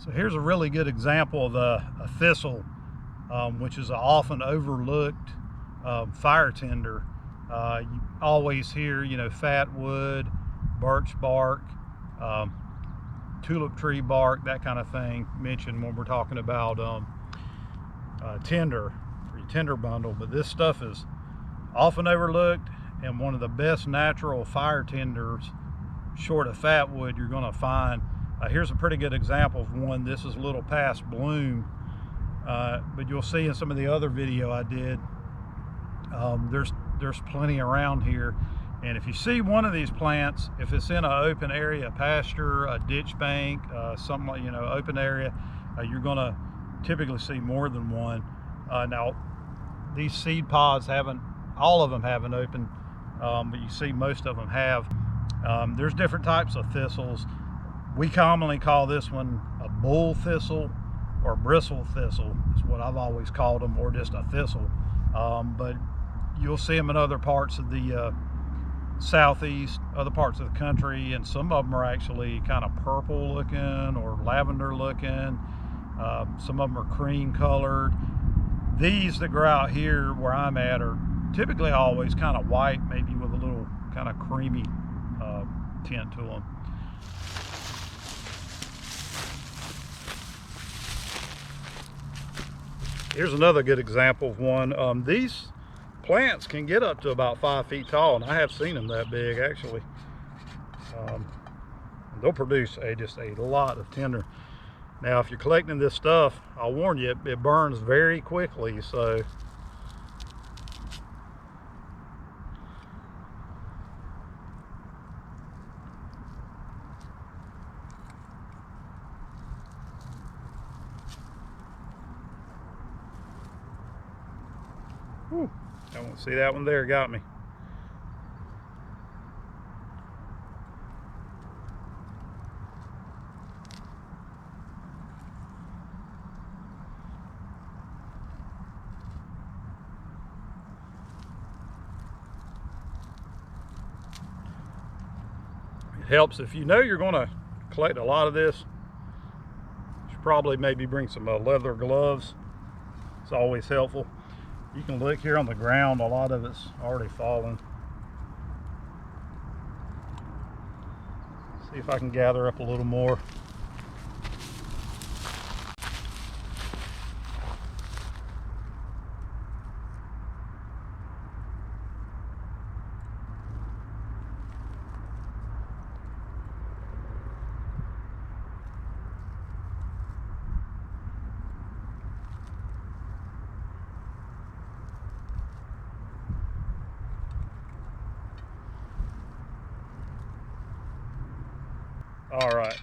So here's a really good example of a thistle, which is an often overlooked fire tinder. You always hear, you know, fat wood, birch bark, tulip tree bark, that kind of thing mentioned when we're talking about tinder for your tinder bundle. But this stuff is often overlooked and one of the best natural fire tinders, short of fat wood, you're going to find. Here's a pretty good example of one. This is a little past bloom, but you'll see in some of the other video I did, there's plenty around here. And if you see one of these plants, if it's in an open area, a pasture, a ditch bank, something like, you know, open area, you're going to typically see more than one. Now, these seed pods haven't, all of them haven't opened, but you see most of them have. There's different types of thistles. We commonly call this one a bull thistle or bristle thistle, is what I've always called them, or just a thistle. But you'll see them in other parts of the southeast, other parts of the country, and some of them are actually kind of purple looking or lavender looking. Some of them are cream colored. These that grow out here where I'm at are typically always kind of white, maybe with a little kind of creamy tint to them. Here's another good example of one. These plants can get up to about 5 feet tall, and I have seen them that big actually. They'll produce just a lot of tinder. Now, if you're collecting this stuff, I'll warn you, it burns very quickly, so whew, I won't see that one there, got me. It helps if you know you're going to collect a lot of this. You should probably maybe bring some leather gloves. It's always helpful. You can look here on the ground, a lot of it's already fallen. See if I can gather up a little more. All right.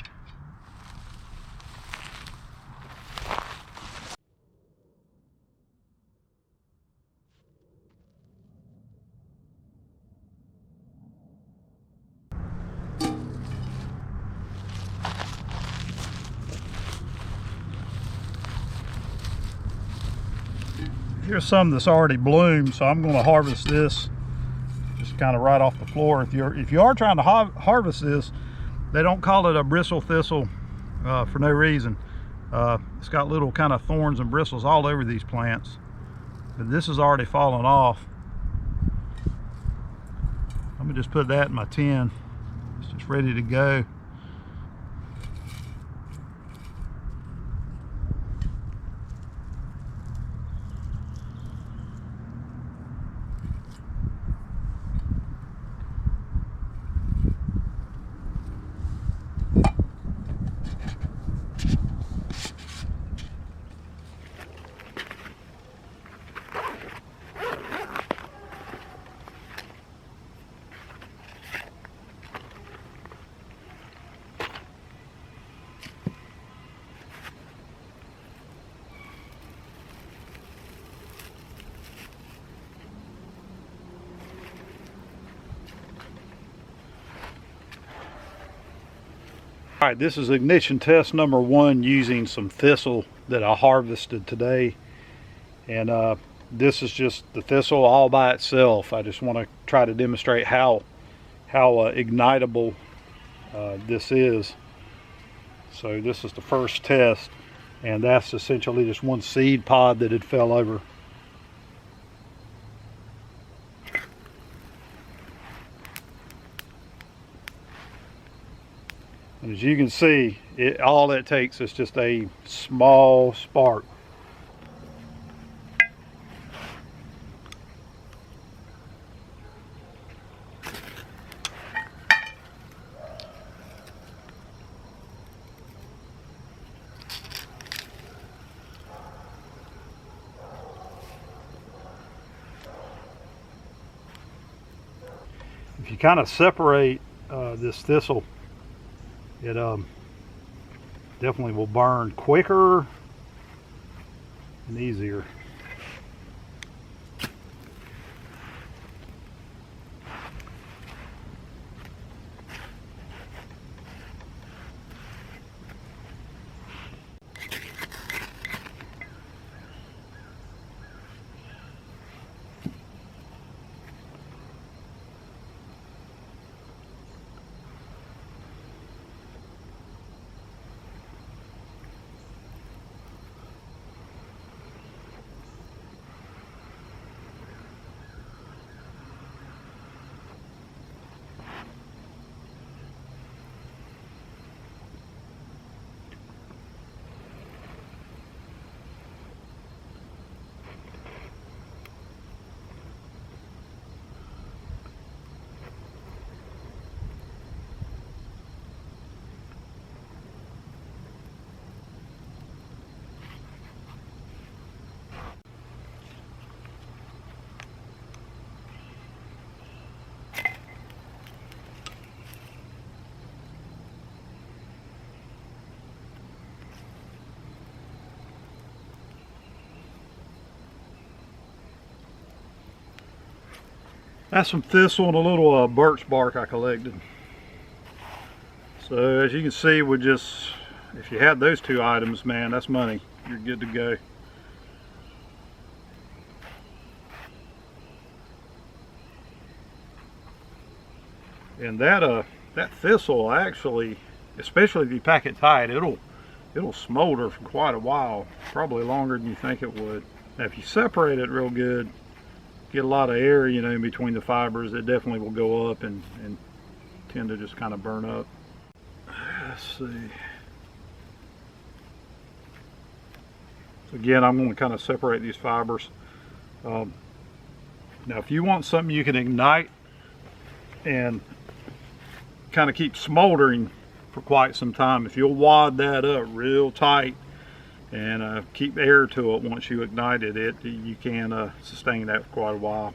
Here's some that's already bloomed, so I'm going to harvest this just kind of right off the floor. If you are trying to harvest this, they don't call it a bristle thistle for no reason. It's got little kind of thorns and bristles all over these plants. But this is already fallen off. I'm gonna just put that in my tin. It's just ready to go. All right, this is ignition test number 1 using some thistle that I harvested today. And this is just the thistle all by itself. I just want to try to demonstrate how ignitable this is. So this is the first test, and that's essentially just one seed pod that had fell over. And as you can see, all it takes is just a small spark. If you kind of separate this thistle, it definitely will burn quicker and easier. That's some thistle and a little birch bark I collected. So as you can see, if you had those two items, man, that's money. You're good to go. And that thistle actually, especially if you pack it tight, it'll smolder for quite a while, probably longer than you think it would. Now if you separate it real good, get a lot of air, you know, in between the fibers, it definitely will go up and tend to just kind of burn up. Let's see. So again, I'm going to kind of separate these fibers. Now if you want something you can ignite and kind of keep smoldering for quite some time, if you'll wad that up real tight and keep air to it once you ignite it, you can sustain that for quite a while.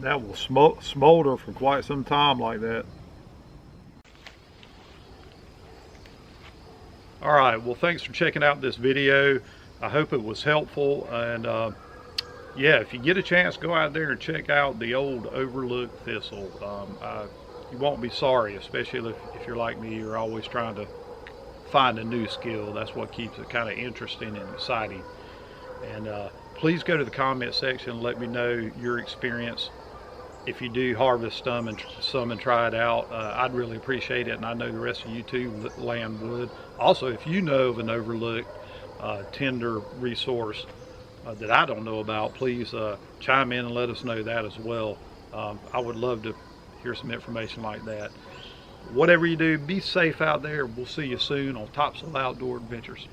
That will smolder for quite some time like that. All right, well, thanks for checking out this video. I hope it was helpful, and yeah, if you get a chance, go out there and check out the old overlooked thistle. you won't be sorry, especially if you're like me, you're always trying to find a new skill. That's what keeps it kind of interesting and exciting. And please go to the comment section and let me know your experience. If you do harvest some and try it out, I'd really appreciate it, and I know the rest of YouTube land would. Also, if you know of an overlooked Tinder resource that I don't know about, please chime in and let us know that as well. I would love to hear some information like that. Whatever you do, be safe out there. We'll see you soon on Topsail Outdoor Adventures.